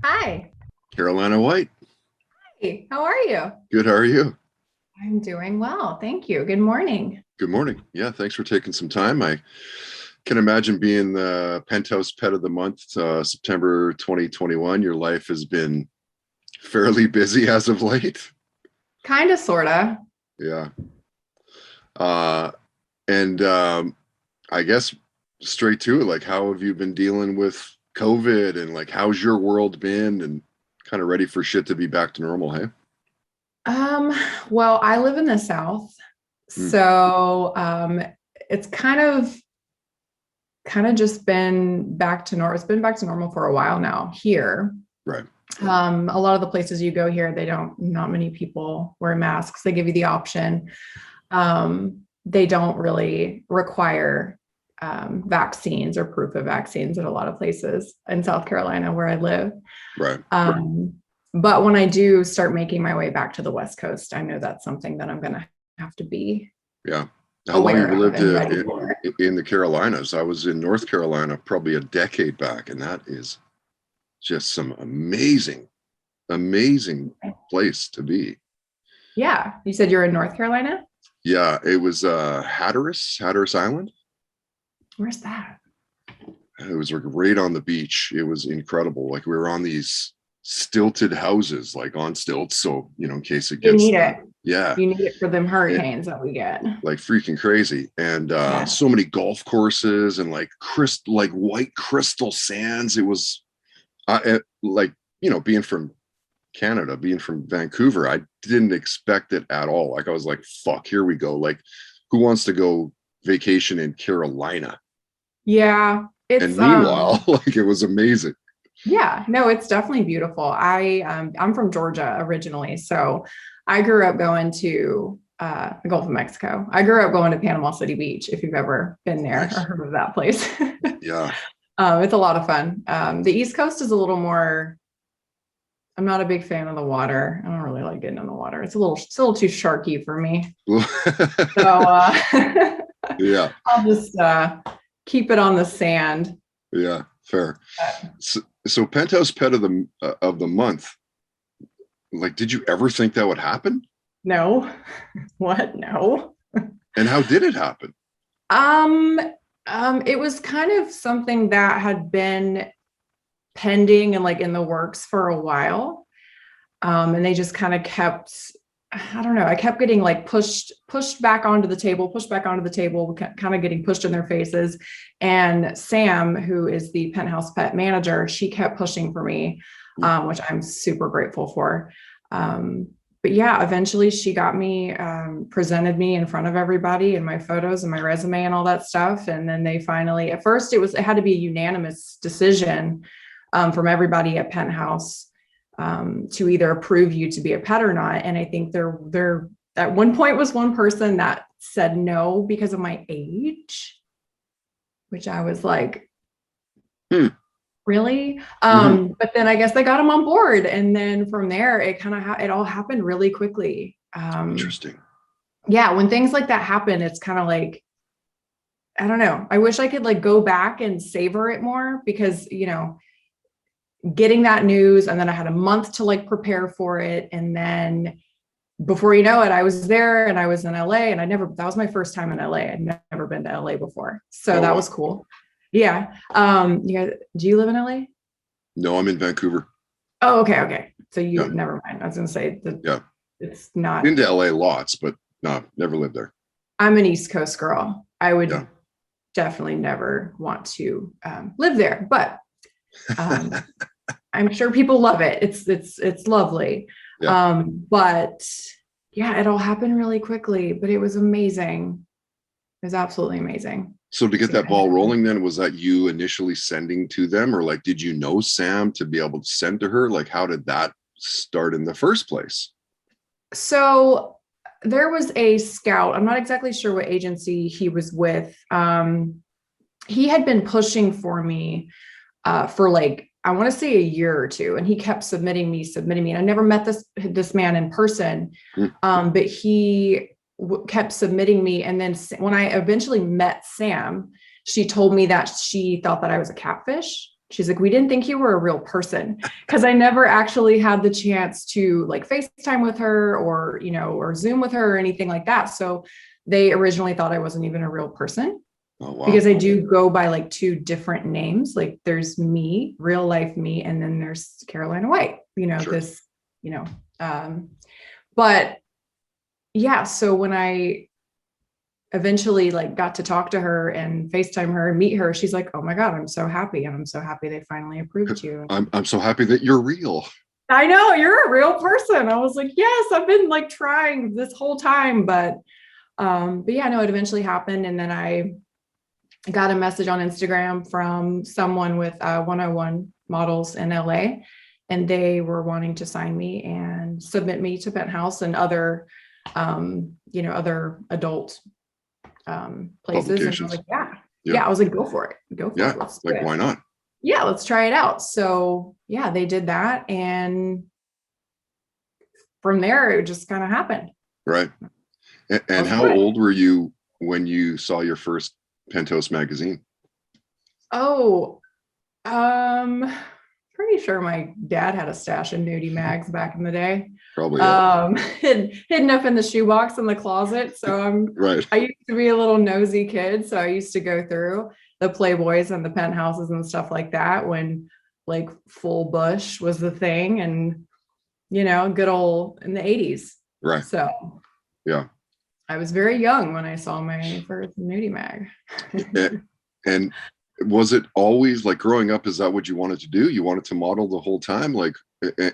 Hi. Carolina White. Hey, how are you? Good. How are you? I'm doing well. Thank you. Good morning. Good morning. Yeah, thanks for taking some time. I can imagine being the Penthouse Pet of the Month, September 2021. Your life has been fairly busy as of late. Kind of, sort of. Yeah. Uh, and I guess straight to it, like, how have you been dealing with COVID and like, how's your world been and kind of ready for shit to be back to normal? Hey. Um, well, I live in the South, Mm, so it's kind of just been back to normal. It's been back to normal for a while now here. right. A lot of the places you go here, not many people wear masks. They give you the option. They don't really require vaccines or proof of vaccines at a lot of places in South Carolina where I live. Right. Um, but when I do start making my way back to the West Coast, I know that's something that I'm going to have to be Yeah. How long have aware you of lived and ready for. in the Carolinas? I was in North Carolina probably a decade back, and that is just some amazing place to be. Yeah. You said you're in North Carolina? Yeah, it was Hatteras Island. Where's that? It was like right on the beach. It was incredible. Like we were on these stilted houses, like on stilts. So, in case it You gets, need it. yeah, You need it for them it, hurricanes that we get. like freaking crazy. And Yeah. so many golf courses and like like white crystal sands. It was like, being from Canada, being from Vancouver, I didn't expect it at all. Like I was like, fuck, here we go. Like, who wants to go vacation in Carolina? Yeah. And meanwhile, like it was amazing. Yeah, no, it's definitely beautiful. I'm from Georgia originally, so I grew up going to the Gulf of Mexico. I grew up going to Panama City Beach, if you've ever been there or Nice. heard of that place. Yeah. It's a lot of fun. The East Coast is a little more. I'm not a big fan of the water. I don't really like getting in the water. It's a little too sharky for me. So Yeah. I'll just keep it on the sand. Yeah. Fair. So Penthouse Pet of the month. Like, did you ever think that would happen? No, what? No. And how did it happen? Um, it was kind of something that had been pending and like in the works for a while. And they just kind of I don't know, I kept getting like pushed back onto the table, kind of getting pushed in their faces. And Sam, who is the Penthouse Pet manager, she kept pushing for me, which I'm super grateful for. But yeah, eventually she got me, presented me in front of everybody and my photos and my resume and all that stuff. And then they finally, at first it had to be a unanimous decision from everybody at Penthouse to either approve you to be a pet or not. And I think there at one point was one person that said no because of my age, which I was like, Hmm. really? Mm-hmm. But then I guess they got him on board. And then from there, it kind of, it all happened really quickly. Interesting. Yeah. When things like that happen, it's kind of like, I don't know. I wish I could like go back and savor it more because, getting that news, and then I had a month to like prepare for it. And then before you know it, I was there and I was in LA, and that was my first time in LA. I'd never been to LA before. So Oh, that wow. was cool. Yeah. Do you live in LA? No, I'm in Vancouver. Oh, okay. Okay. So Yeah. never mind. I was going to say that Yeah. it's not, Been to LA lots, but no, never lived there. I'm an East Coast girl. I would Yeah. definitely never want to live there, but um, I'm sure people love it. It's lovely. Yeah. But yeah, it all happened really quickly, but it was amazing. It was absolutely amazing. So to get To that kind ball of, rolling, then was that you initially sending to them, or like did you know Sam to be able to send to her? Like how did that start in the first place? so there was a scout. I'm not exactly sure what agency he was with. He had been pushing for me for like, I want to say a year or two, and he kept submitting me. And I never met this man in person, Mm, but he kept submitting me. And then when I eventually met Sam, she told me that she thought that I was a catfish. She's like, we didn't think you were a real person, because I never actually had the chance to like FaceTime with her or, or Zoom with her or anything like that. So they originally thought I wasn't even a real person. Oh, wow. Because I do go by like 2 different names. Like there's me, real life me, and then there's Carolina White, Sure. this, but yeah, so when I eventually like got to talk to her and FaceTime her and meet her, she's like, oh my God, I'm so happy. And I'm so happy they finally approved you. I'm so happy that you're real. I know, you're a real person. I was like, yes, I've been like trying this whole time, but yeah, no, it eventually happened. And then I got a message on Instagram from someone with 101 models in LA, and they were wanting to sign me and submit me to Penthouse and other, other adult places. And I was like, yeah, I was like, go for it. Go for it. Let's do it. Why not? Yeah, let's try it out. So yeah, they did that. And from there, it just kind of happened. Right. And how old were you when you saw your first Penthouse magazine? Oh, pretty sure my dad had a stash of nudie mags back in the day. Probably. Hidden up in the shoebox in the closet. So right. I used to be a little nosy kid. So I used to go through the Playboys and the Penthouses and stuff like that when like full bush was the thing, and good old in the 80s. Right. So yeah. I was very young when I saw my first nudie mag. And was it always like growing up, is that what you wanted to do? You wanted to model the whole time? Like,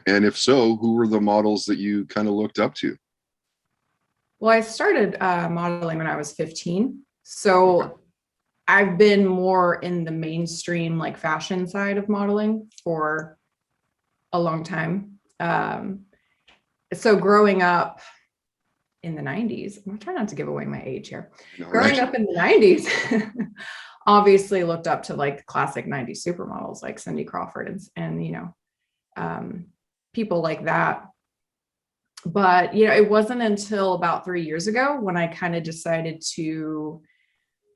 and if so, who were the models that you kind of looked up to? Well, I started modeling when I was 15. So I've been more in the mainstream, like fashion side of modeling for a long time. So growing up in the 90s, I'm trying not to give away my age here. Growing up in the 90s, obviously looked up to like classic 90s supermodels like Cindy Crawford and people like that. But it wasn't until about 3 years ago when I kind of decided to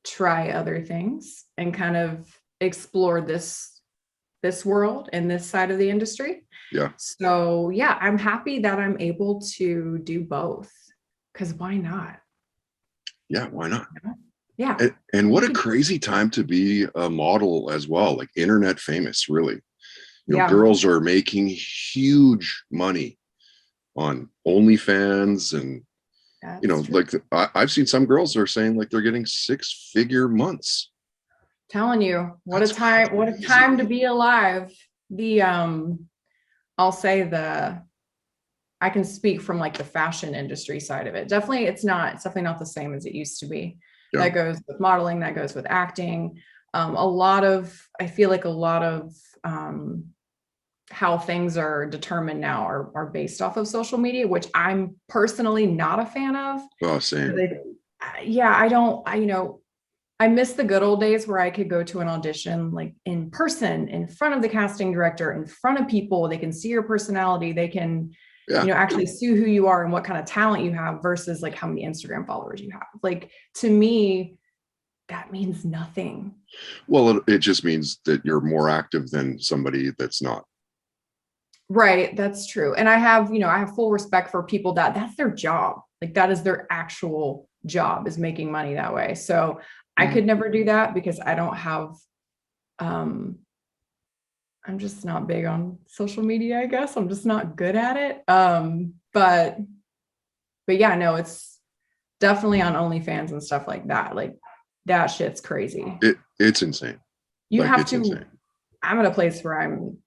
try other things and kind of explore this world and this side of the industry. Yeah. So yeah, I'm happy that I'm able to do both, because why not? Yeah, why not? Yeah. And what a crazy time to be a model as well, like internet famous, really. Girls are making huge money on OnlyFans, and like I've seen some girls are saying like they're getting 6-figure months. Telling you, what a time to be alive. I'll say I can speak from like the fashion industry side of it. Definitely, it's definitely not the same as it used to be. Yeah. That goes with modeling, that goes with acting. I feel like a lot of how things are determined now are based off of social media, which I'm personally not a fan of. Oh, same. I miss the good old days where I could go to an audition like in person, in front of the casting director, in front of people. They can see your personality. They can, actually see who you are and what kind of talent you have versus like how many Instagram followers you have. Like, to me, that means nothing. Well, it just means that you're more active than somebody that's not. Right. That's true. And I have full respect for people that's their job. Like that is their actual job, is making money that way. So I could never do that because I don't have, I'm just not big on social media, I guess. I'm just not good at it. But yeah, no, it's definitely on OnlyFans and stuff like that. Like that shit's crazy. It's insane. I'm at a place where I'm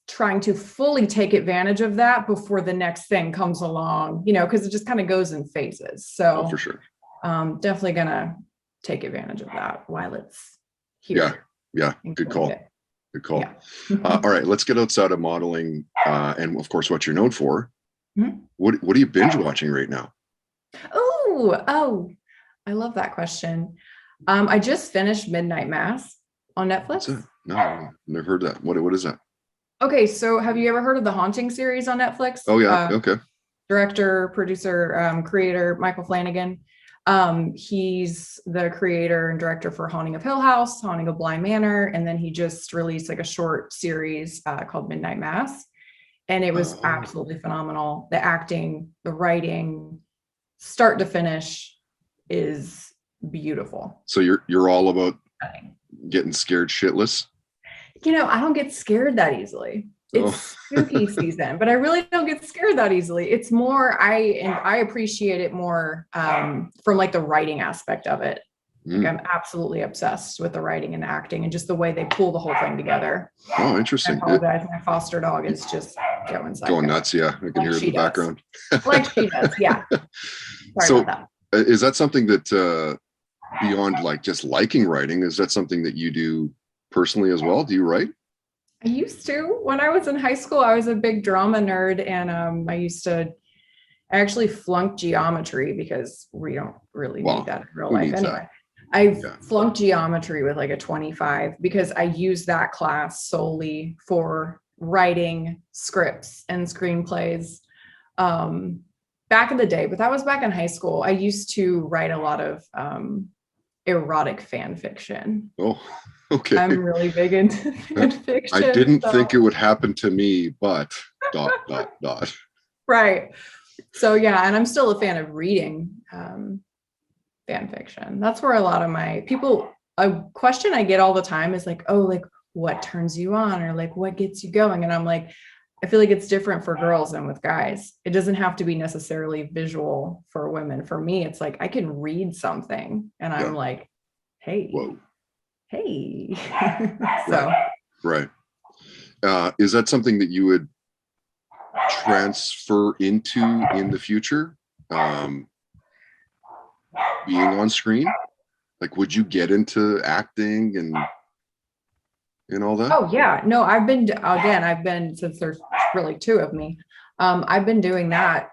trying to fully take advantage of that before the next thing comes along, because it just kind of goes in phases. So for sure. Definitely gonna take advantage of that while it's here. Yeah. Good call. Yeah. All right, let's get outside of modeling and of course what you're known for. Mm-hmm. What are you binge watching right now? Oh, I love that question. I just finished Midnight Mass on Netflix. No, never heard that. What is that? Okay, so have you ever heard of the Haunting series on Netflix? Oh yeah, okay. Director, producer, creator Michael Flanagan. He's the creator and director for Haunting of Hill House, Haunting of Bly Manor, and then he just released like a short series called Midnight Mass, and it was absolutely phenomenal. The acting, the writing, start to finish, is beautiful. So you're all about getting scared shitless? I don't get scared that easily. It's spooky season, but I really don't get scared that easily. It's more, I appreciate it more from like the writing aspect of it. Like I'm absolutely obsessed with the writing and the acting and just the way they pull the whole thing together. Oh, interesting. I apologize. My foster dog is just going nuts. Yeah, I can hear it in the background. Like she does. Yeah. Sorry about that. Is that something that beyond like just liking writing, is that something that you do personally as well? Do you write? I used to. When I was in high school, I was a big drama nerd, and I actually flunked geometry because we don't really need that in real life anyway. I flunked geometry with like a 25 because I used that class solely for writing scripts and screenplays back in the day, but that was back in high school. I used to write a lot of erotic fan fiction. Oh, okay. I'm really big into fan fiction. I didn't think it would happen to me, but ... Right. So yeah, and I'm still a fan of reading fan fiction. That's where a lot of my a question I get all the time is like, oh, like what turns you on, or like what gets you going? And I'm like, I feel like it's different for girls than with guys. It doesn't have to be necessarily visual for women. For me, it's like I can read something and I'm like, hey, whoa, hey. So right. Is that something that you would transfer into in the future? Being on screen, like would you get into acting and all that? Oh yeah, no, I've been since there's really two of me, I've been doing that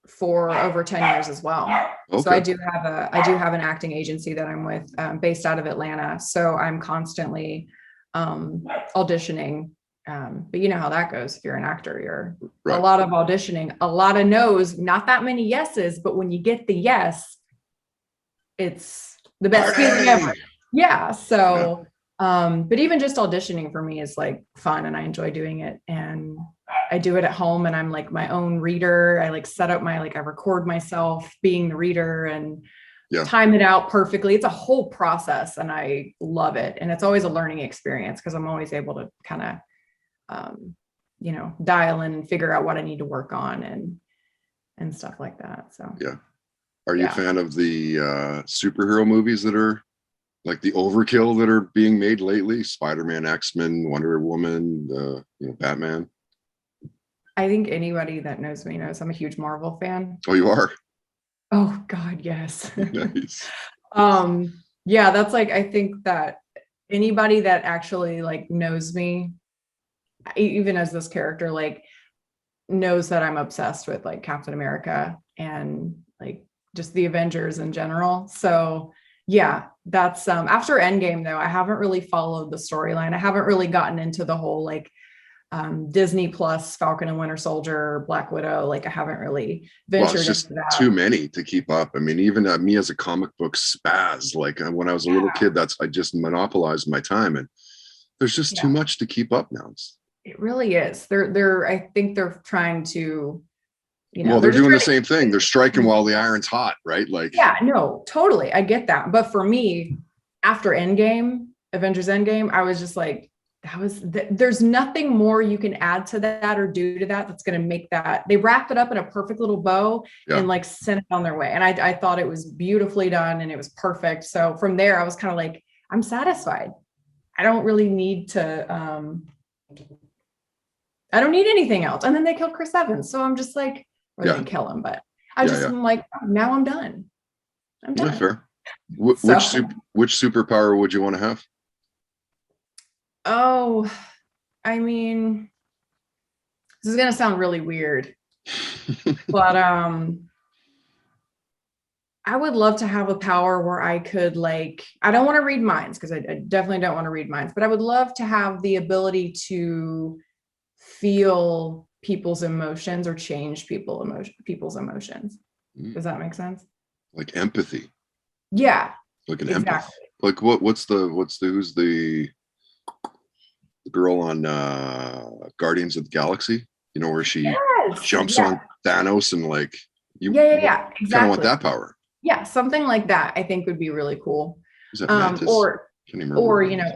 for over 10 years as well. Okay. So I do have an acting agency that I'm with, based out of Atlanta. So I'm constantly auditioning. But you know how that goes. If you're an actor, you're a lot of auditioning, a lot of no's, not that many yeses, but when you get the yes, it's the best feeling ever. Yeah. So, but even just auditioning for me is like fun and I enjoy doing it. And I do it at home and I'm like my own reader. I like set up I record myself being the reader and time it out perfectly. It's a whole process and I love it. And it's always a learning experience because I'm always able to kind of, dial in and figure out what I need to work on and stuff like that. So, Are you a fan of the superhero movies that are like the overkill that are being made lately? Spider-Man, X-Men, Wonder Woman, Batman. I think anybody that knows me knows I'm a huge Marvel fan. Oh, you are? Oh God, yes. Nice. Yeah, that's like, I think that anybody that actually like knows me, even as this character, like knows that I'm obsessed with like Captain America and like just the Avengers in general. So yeah, that's after Endgame though, I haven't really followed the storyline. I haven't really gotten into the whole like Disney Plus Falcon and Winter Soldier, Black Widow. Like I haven't really ventured it's just into that. Too many to keep up. I mean, even me as a comic book spaz, like when I was a little kid, I just monopolized my time, and there's just too much to keep up now. It really is. I think they're trying to, they're doing the same thing. They're striking while the iron's hot, right? Like, yeah, no, totally. I get that. But for me, after Endgame, Avengers Endgame, I was just like, there's nothing more you can add to that or do to that that's going to make that. They wrapped it up in a perfect little bow and like sent it on their way. And I thought it was beautifully done and it was perfect. So from there, I was kind of like, I'm satisfied. I don't really need to, I don't need anything else. And then they killed Chris Evans. So I'm just like, or they didn't kill him, but I'm like, now I'm done. I'm done. Yeah, fair. Which superpower would you want to have? Oh, I mean, this is going to sound really weird, but I would love to have a power where I could I don't want to read minds because I definitely don't want to read minds, but I would love to have the ability to feel people's emotions or change people's emotions. Does that make sense? Like empathy. Yeah, like an empath. exactly. Like who's the girl on Guardians of the Galaxy? You know, where she Yes. jumps Yeah. on Thanos and like you Yeah. kind of want Exactly. that power. Yeah. Something like that I think would be really cool. Is that Mantis? Can't even remember Or, what it is.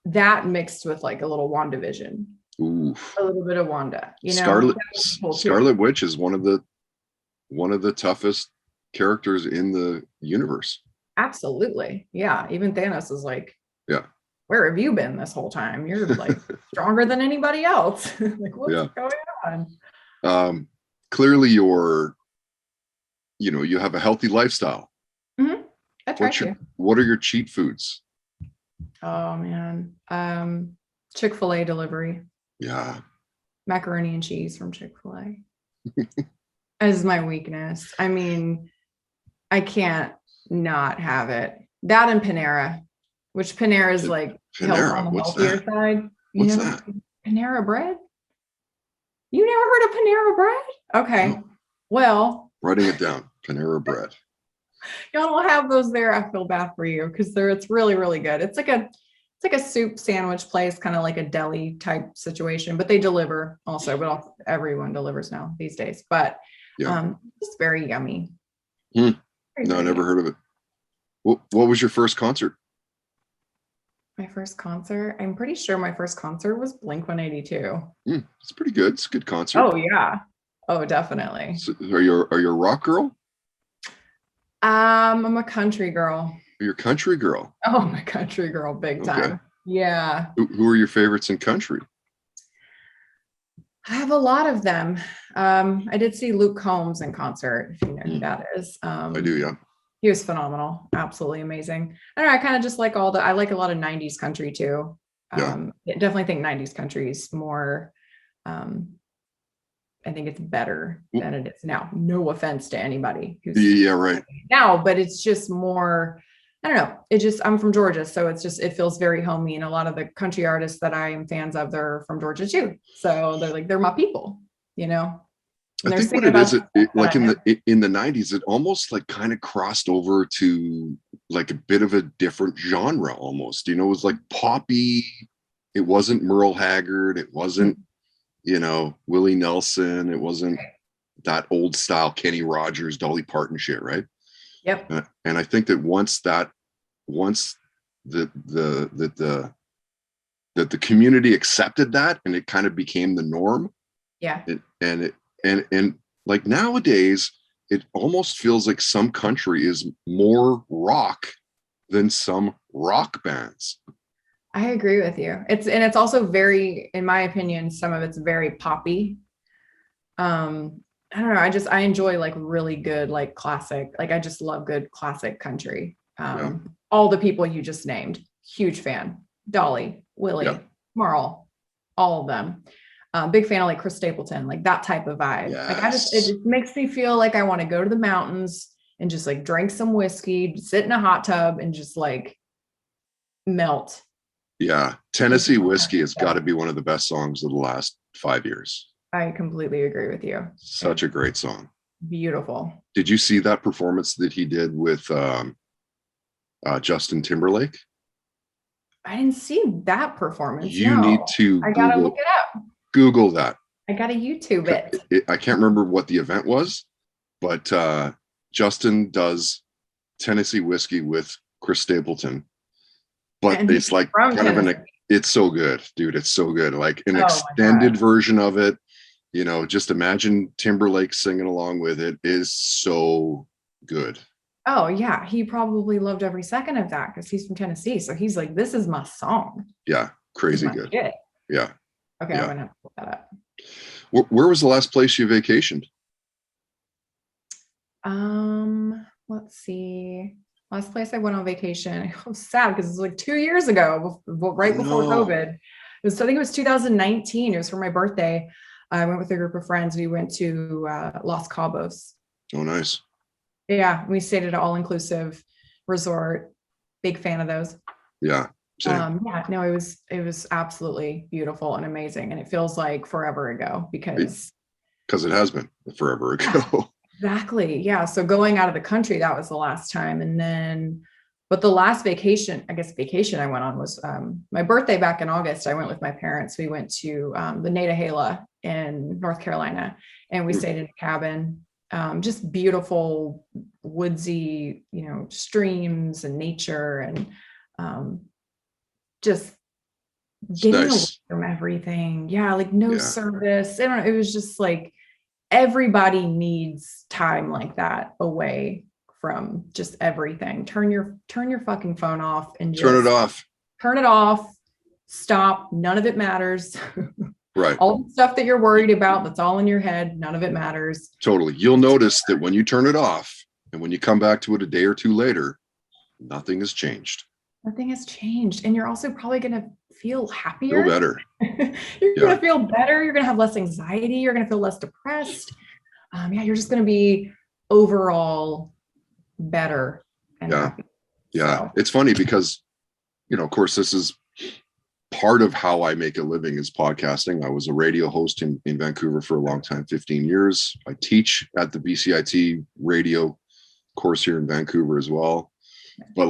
that mixed with like a little WandaVision, Oof. a little bit of Wanda, Scarlet that would be cool too. Scarlet Witch is one of the toughest characters in the universe. Absolutely. Yeah. Even Thanos is like, Yeah. where have you been this whole time? You're like stronger than anybody else. Like, what's Yeah. going on? Clearly you have a healthy lifestyle. Mm-hmm. I try to. What are your cheat foods? Oh man. Chick-fil-A delivery. Yeah. Macaroni and cheese from Chick-fil-A. Is my weakness. I mean, I can't not have it. That and Panera, which Panera is like Panera, on the what's healthier that? side. What's that? Panera bread? You never heard of Panera bread? Okay. No. Well, writing it down. Panera bread. y'all don't have those there. I feel bad for you because it's really, really good. It's like a soup sandwich place, kind of like a deli type situation, but they deliver also, but everyone delivers now these days. But Yeah. it's very yummy. No, I never heard of it. What was your first concert? My first concert, I'm pretty sure my first concert was Blink-182. It's pretty good. It's a good concert. Oh yeah. Oh, definitely. So are you a rock girl? I'm a country girl. You're a country girl. Oh, I'm a country girl, big time. Okay. Yeah. Who are your favorites in country? I have a lot of them. I did see Luke Combs in concert, if you know who that is. I do, yeah. He was phenomenal, absolutely amazing. I don't know, I kind of just like I like a lot of 90s country too. Yeah. I definitely think 90s country is more, I think it's better than it is now. No offense to anybody who's right now, but it's just more, I don't know. I'm from Georgia, so it feels very homey. And a lot of the country artists that I am fans of, they're from Georgia too. So they're my people, And I think what it is, like in the 90s, it almost like kind of crossed over to like a bit of a different genre almost. It was like poppy. It wasn't Merle Haggard. It wasn't, Willie Nelson. It wasn't that old style Kenny Rogers, Dolly Parton shit, right? Yep. And I think that once the community accepted that and it kind of became the norm. Yeah. And like nowadays, it almost feels like some country is more rock than some rock bands. I agree with you. It's also very, in my opinion, some of it's very poppy. I don't know. I enjoy like really good, like classic, like I just love good classic country. All the people you just named, huge fan. Dolly, Willie, Merle, all of them. Big fan of like Chris Stapleton, like that type of vibe. Yes. Like it just makes me feel like I want to go to the mountains and just like drink some whiskey, sit in a hot tub and just like melt. Yeah. Tennessee Whiskey has got to be one of the best songs of the last 5 years. I completely agree with you. Such a great song. Beautiful. Did you see that performance that he did with Justin Timberlake? I didn't see that performance. You need to I gotta look it up. Google that. I gotta YouTube it. I can't remember what the event was, but Justin does Tennessee Whiskey with Chris Stapleton. But it's like kind of it's so good, dude. It's so good. Like an extended version of it, just imagine Timberlake singing along with it is so good. Oh yeah. He probably loved every second of that because he's from Tennessee. So he's like, this is my song. Yeah. Crazy good. Shit. Yeah. Okay. I'm gonna have to look that up. Where was the last place you vacationed? Let's see. Last place I went on vacation. I was sad because it was like 2 years ago, right before COVID. I think it was 2019. It was for my birthday. I went with a group of friends. We went to Los Cabos. Oh, nice. Yeah, we stayed at an all-inclusive resort. Big fan of those. Yeah. It was absolutely beautiful and amazing, and it feels like forever ago because it has been forever ago. Exactly. Yeah. So going out of the country, that was the last time. And then, but the last vacation, I guess vacation I went on was my birthday back in August. I went with my parents. We went to the Natahala in North Carolina, and we stayed in a cabin. Just beautiful, woodsy, streams and nature, and just getting away from everything. Yeah. Like no service. I don't know. It was just like, everybody needs time like that away from just everything. Turn your fucking phone off and just turn it off. Stop. None of it matters. Right. All the stuff that you're worried about, that's all in your head. None of it matters. Totally. You'll notice that when you turn it off and when you come back to it a day or two later, nothing has changed. Nothing has changed. And you're also probably going to feel happier. Feel better. You're going to feel better. You're going to have less anxiety. You're going to feel less depressed. You're just going to be overall better and happy. Yeah. So. It's funny because, of course, this is part of how I make a living is podcasting. I was a radio host in Vancouver for a long time, 15 years. I teach at the BCIT radio course here in Vancouver as well. But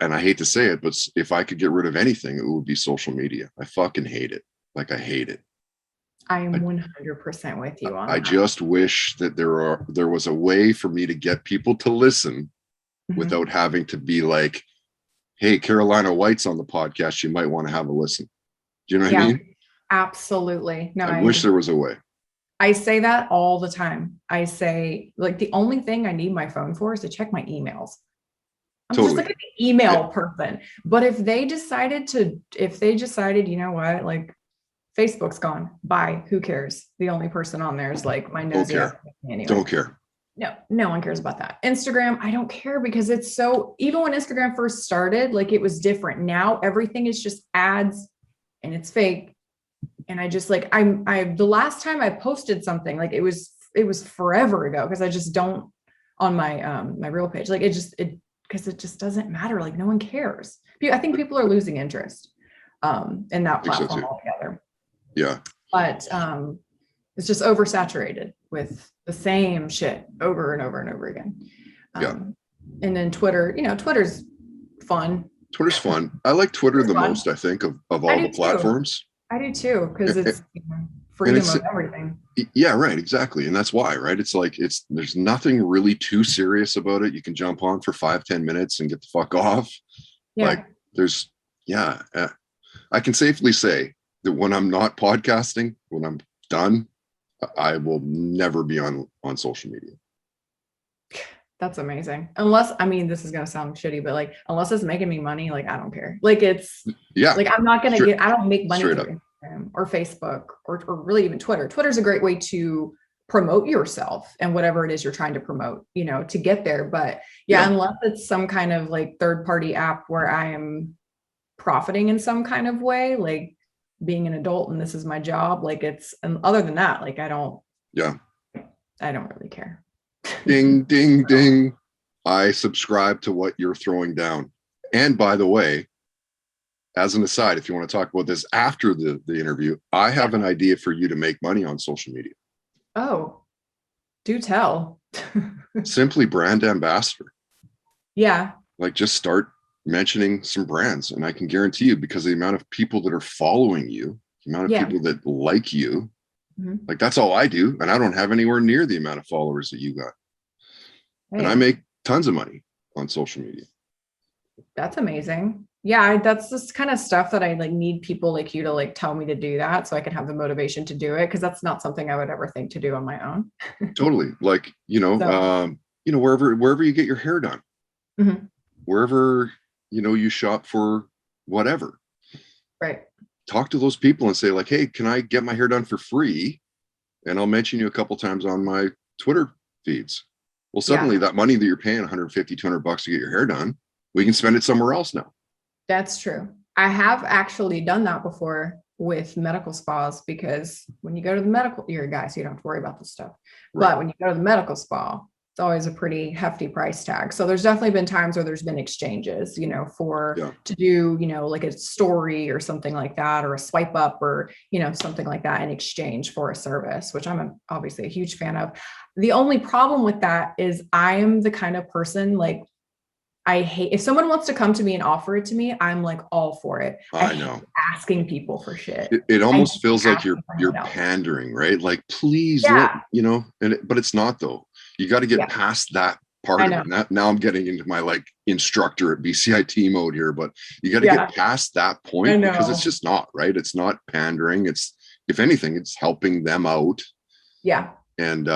and I hate to say it, but if I could get rid of anything, it would be social media. I fucking hate it. I hate it. I am 100% with you on that. I just wish that there was a way for me to get people to listen without having to be like, hey, Carolina White's on the podcast. You might want to have a listen. Do you know what I mean? Absolutely. No, I wish there was a way. I say that all the time. I say the only thing I need my phone for is to check my emails. I'm just like an email person. But if they decided, you know what, Facebook's gone. Bye. Who cares? The only person on there is my nosy. Anyway. Don't care. No one cares about that. Instagram, I don't care because it's so, even when Instagram first started, it was different. Now everything is just ads and it's fake. And I just the last time I posted something, it was forever ago because I just don't on my my real page. Because it just doesn't matter. No one cares. I think people are losing interest in that platform altogether. Yeah. But it's just oversaturated with the same shit over and over and over again. And then Twitter, Twitter's fun. Twitter's fun. I like Twitter the most, I think, of all the platforms. I do too, because it's freedom of everything. Yeah, right. Exactly. And that's why, right? It's there's nothing really too serious about it. You can jump on for 5-10 minutes and get the fuck off. Yeah. I can safely say that when I'm not podcasting, when I'm done, I will never be on social media. That's amazing. Unless, this is going to sound shitty, but unless it's making me money, I don't care. I'm not going to I don't make money through Instagram or Facebook or really even Twitter. Twitter's a great way to promote yourself and whatever it is you're trying to promote, to get there. But unless it's some kind of third party app where I am profiting in some kind of way, being an adult and this is my job, and other than that, I don't really care. Ding, ding, ding. I subscribe to what you're throwing down. And by the way, as an aside, if you want to talk about this after the interview, I have an idea for you to make money on social media. Oh, do tell. Simply brand ambassador. Yeah. Just start mentioning some brands, and I can guarantee you, because the amount of people that are following you, the amount of people that like you, that's all I do. And I don't have anywhere near the amount of followers that you got. And I make tons of money on social media. That's amazing. Yeah, that's this kind of stuff that I need people like you to tell me to do that so I can have the motivation to do it, because that's not something I would ever think to do on my own. Totally. Wherever you get your hair done, wherever, you shop for whatever. Right. Talk to those people and say hey, can I get my hair done for free? And I'll mention you a couple times on my Twitter feeds. Well, suddenly that money that you're paying $150, $200 to get your hair done, we can spend it somewhere else now. That's true. I have actually done that before with medical spas, because when you go to the medical, you're a guy, so you don't have to worry about this stuff. Right. But when you go to the medical spa, it's always a pretty hefty price tag. So there's definitely been times where there's been exchanges, you know, for Yeah. to do, you know, like a story or something like that, or a swipe up or, you know, something like that in exchange for a service, which obviously a huge fan of. The only problem with that is I am the kind of person, like, I hate if someone wants to come to me and offer it to me, I'm like all for it. I I hate know. asking people for shit. It I almost hate feels like asking for you're handouts. pandering, right? Like, please let, Yeah, you know, but it's not though. You got to get yeah, past that part I of know. it. Now I'm getting into my like instructor at BCIT mode here, but you got to Yeah, get past that I point because it's know. just not, right? It's not pandering. It's, if anything, it's helping them out. Yeah, And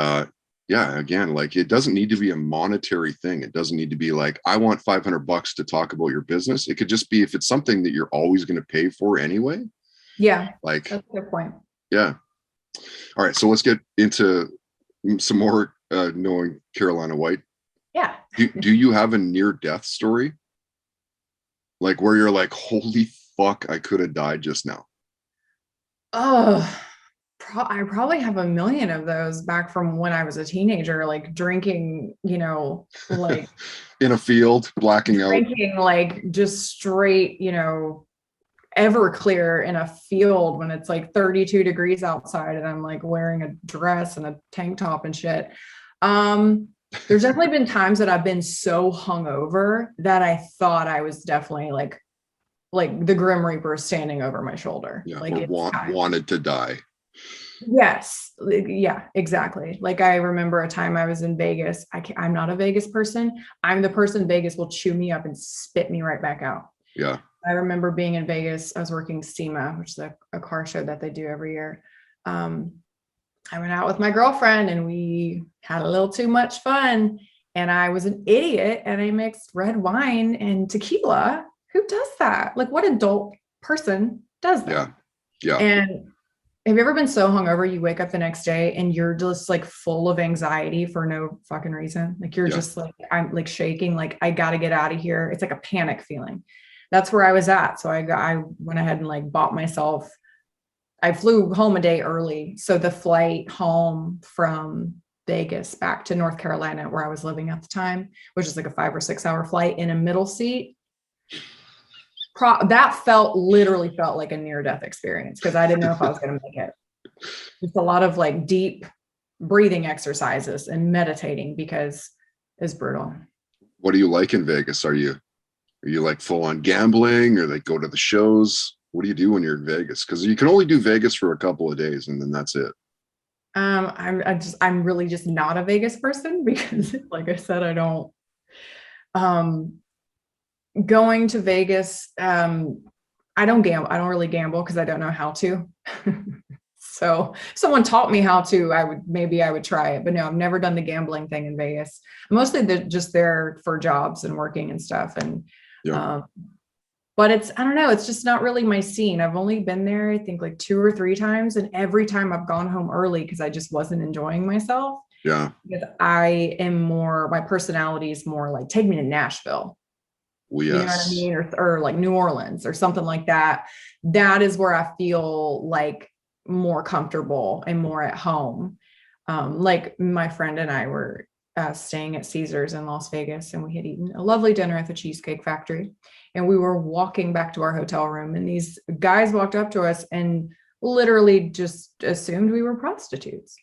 yeah, again, like it doesn't need to be a monetary thing. It doesn't need to be like, I want $500 to talk about your business. It could just be if it's something that you're always going to pay for anyway. yeah, Like, that's a good point. yeah. All right. So let's get into some more knowing Carolina White. Yeah. Do you have a near death story? Like where you're like, holy fuck, I could have died just now. Oh, I probably have a million of those back from when I was a teenager, like drinking, you know, like In a field, blacking out. drinking, like just straight, you know, Everclear in a field when it's like 32 degrees outside and I'm like wearing a dress and a tank top and shit. There's definitely been times that I've been so hungover that I thought I was definitely like the Grim Reaper standing over my shoulder. Yeah. Like Or it's wanted to die. yes, yeah, exactly. Like I remember a time I was in Vegas. I'm not a Vegas person. I'm the person Vegas will chew me up and spit me right back out. Yeah. I remember being in Vegas. I was working SEMA, which is a car show that they do every year. I went out with my girlfriend and we had a little too much fun. And I was an idiot and I mixed red wine and tequila. Who does that? Like, what adult person does that? Yeah. Yeah. And have you ever been so hungover you wake up the next day and you're just like full of anxiety for no fucking reason? Like you're Yeah. just like, I'm like shaking, like I got to get out of here. It's like a panic feeling. That's where I was at. So I went ahead and like bought myself, I flew home a day early. So the flight home from Vegas back to North Carolina, where I was living at the time, which is like a 5 or 6 hour flight in a middle seat. That literally felt like a near death experience because I didn't know if I was going to make it. Just a lot of like deep breathing exercises and meditating because it's brutal. What do you like in Vegas? Are you like full on gambling or like go to the shows? What do you do when you're in Vegas? Because you can only do Vegas for a couple of days and then that's it. I'm really just not a Vegas person because like I said, I don't going to Vegas. I don't gamble. I don't really gamble because I don't know how to. So if someone taught me how to, I would try it, but no, I've never done the gambling thing in Vegas. I'm mostly just there for jobs and working and stuff. And, Yeah. but I don't know, it's just not really my scene. I've only been there, I think like 2 or 3 times. And every time I've gone home early because I just wasn't enjoying myself. Yeah. Because my personality is more like, take me to Nashville. Well, You know what I mean? Or like New Orleans or something like that. That is where I feel like more comfortable and more at home. Like my friend and I were staying at Caesars in Las Vegas and we had eaten a lovely dinner at the Cheesecake Factory. And we were walking back to our hotel room and these guys walked up to us and literally just assumed we were prostitutes.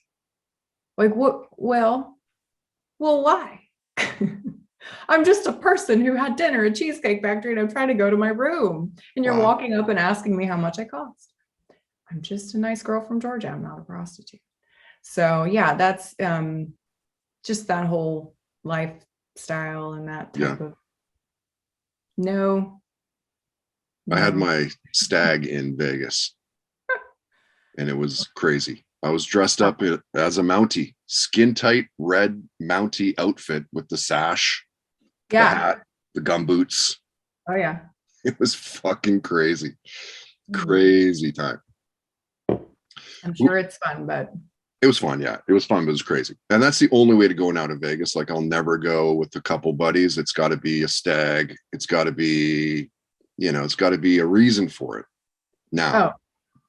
Like, what? Well, why? I'm just a person who had dinner at Cheesecake Factory and I'm trying to go to my room. And you're walking up and asking me how much I cost. I'm just a nice girl from Georgia. I'm not a prostitute. So yeah, that's just that whole lifestyle and that type of no. I had my stag in Vegas and it was crazy. I was dressed up as a Mountie, skin tight red Mountie outfit with the sash, the hat, the gumboots. Oh yeah. It was fucking crazy. Crazy time. I'm sure it's fun, but it was fun. Yeah, it was fun, but it was crazy. And that's the only way to go out of Vegas. Like I'll never go with a couple buddies. It's got to be a stag. It's got to be, it's got to be a reason for it. Now. Oh,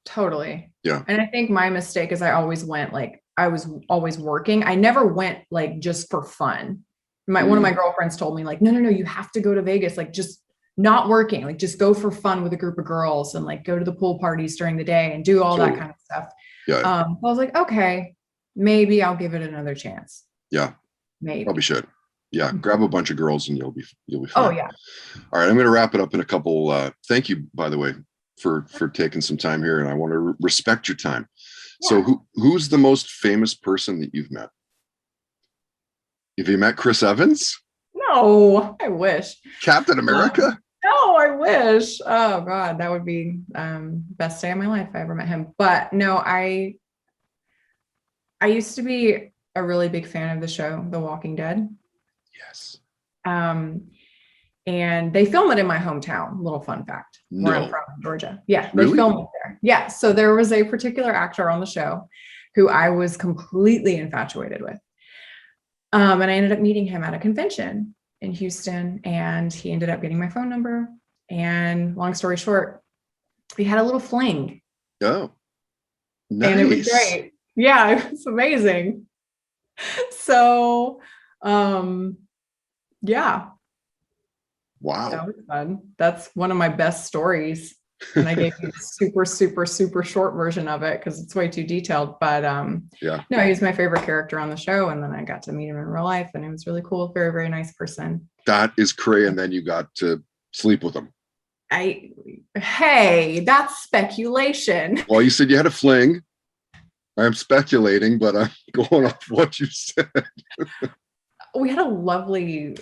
totally. Yeah. And I think my mistake is I always went like I was always working. I never went like just for fun. One of my girlfriends told me like, no, you have to go to Vegas, like just not working, like just go for fun with a group of girls and like go to the pool parties during the day and do all that kind of stuff. Yeah. I was like, okay, maybe I'll give it another chance. Yeah. Maybe. Probably should. Yeah. Grab a bunch of girls and you'll be fine. Oh yeah. All right. I'm going to wrap it up in a couple. Thank you, by the way, for taking some time here. And I want to respect your time. Yeah. So who's the most famous person that you've met? Have you met Chris Evans? No, I wish. Captain America? No, I wish. Oh God, that would be best day of my life if I ever met him. But no, I used to be a really big fan of the show, The Walking Dead. Yes. And they film it in my hometown. Little fun fact. No. Where I'm from, Georgia. Yeah, they Really? film it there. Yeah. So there was a particular actor on the show who I was completely infatuated with. And I ended up meeting him at a convention in Houston, and he ended up getting my phone number. And long story short, we had a little fling. Oh, nice. And it was great. Yeah, it was amazing. So, yeah. Wow. That was fun. That's one of my best stories. And I gave you the super, super, super short version of it because it's way too detailed. But yeah, no, he was my favorite character on the show. And then I got to meet him in real life, and it was really cool. Very, very nice person. That is crazy. And then you got to sleep with him. Hey, that's speculation. Well, you said you had a fling. I'm speculating, but I'm going off what you said. We had a lovely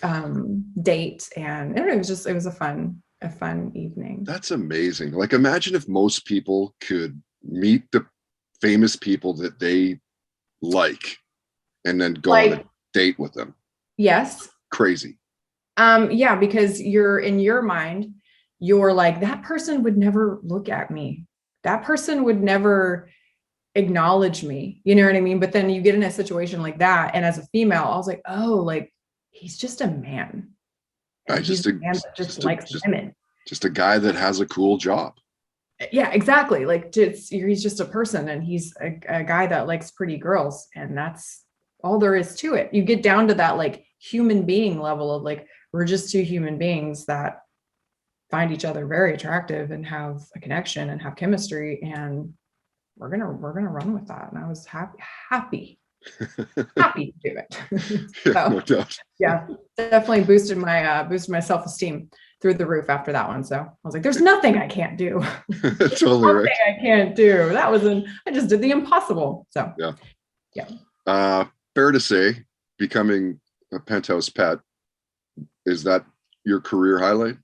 date, and it was a fun evening. That's amazing. Like, imagine if most people could meet the famous people that they like and then go on a date with them. Yes. Crazy. Yeah, because you're in your mind, you're like, that person would never look at me. That person would never acknowledge me. You know what I mean? But then you get in a situation like that. And as a female, I was like, oh, like he's just a man. He's a man that just likes women. Just a guy that has a cool job. Yeah, exactly. Like he's just a person, and he's a guy that likes pretty girls. And that's all there is to it. You get down to that like human being level of like, we're just two human beings that find each other very attractive and have a connection and have chemistry, and we're gonna run with that. And I was happy to do it. So, no doubt. Yeah, definitely boosted my self-esteem through the roof after that one. So I was like, there's nothing I can't do. Totally right. I can't do. I just did the impossible. So yeah. Fair to say, becoming a Penthouse Pet, is that your career highlight?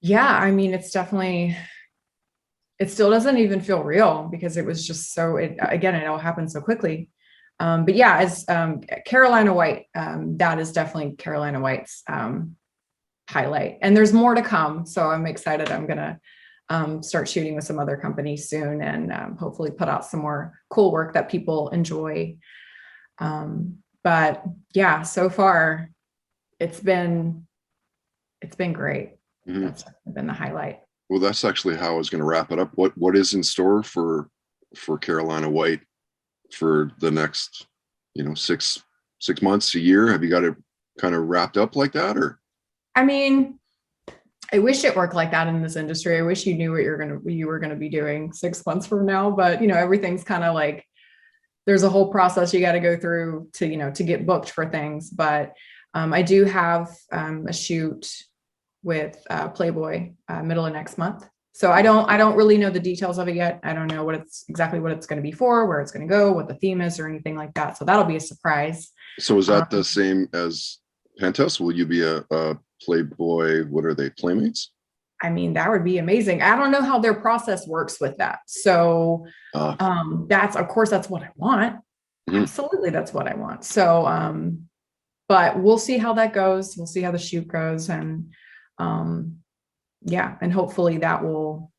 Yeah, I mean, it's definitely. It still doesn't even feel real because it was just it all happened so quickly. But yeah, as Carolina White, that is definitely Carolina White's highlight. And there's more to come. So I'm excited. I'm going to start shooting with some other companies soon, and hopefully put out some more cool work that people enjoy. But yeah, so far it's been great. Mm-hmm. That's been the highlight. Well, that's actually how I was going to wrap it up. What is in store for Carolina White for the next, 6 months, a year? Have you got it kind of wrapped up like that, or? I mean, I wish it worked like that in this industry. I wish you knew what you were gonna be doing 6 months from now. But everything's kind of like there's a whole process you got to go through to get booked for things. But I do have a shoot with Playboy middle of next month. So I don't really know the details of it yet. I don't know exactly what it's going to be for, where it's going to go, what the theme is, or anything like that. So that'll be a surprise. So is that the same as Penthouse? Will you be a Playboy? What are they, Playmates? I mean, that would be amazing. I don't know how their process works with that. So that's what I want. Mm-hmm. Absolutely, that's what I want. So, but we'll see how that goes. We'll see how the shoot goes, and and hopefully that will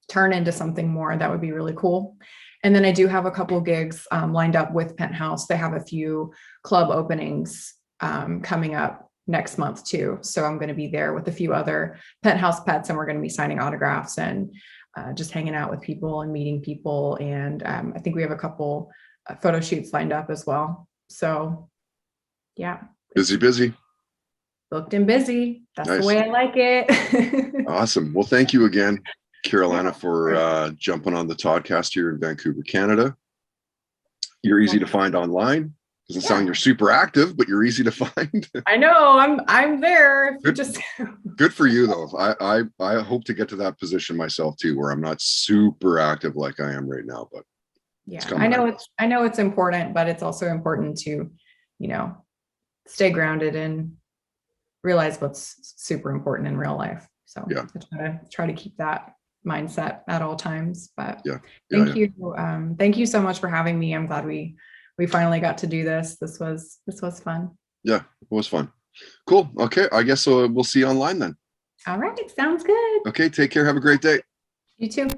turn into something more. That would be really cool. And then I do have a couple gigs lined up with Penthouse. They have a few club openings coming up next month too. So I'm going to be there with a few other Penthouse Pets, and we're going to be signing autographs and just hanging out with people and meeting people. And I think we have a couple photo shoots lined up as well. So yeah. Busy. Booked and busy. That's Nice. the way I like it. Awesome. Well, thank you again, Carolina, for jumping on the Toddcast here in Vancouver, Canada. You're easy to find online. Doesn't sound you're super active, but you're easy to find. I know. I'm there. Good for you though. I hope to get to that position myself too, where I'm not super active like I am right now. But yeah, I know it's important, but it's also important to, stay grounded and realize what's super important in real life. So yeah, I try to keep that mindset at all times. But thank you. Thank you so much for having me. I'm glad we finally got to do this. This was fun. Yeah, it was fun. Cool. Okay. I guess we'll see you online then. All right. Sounds good. Okay. Take care. Have a great day. You too.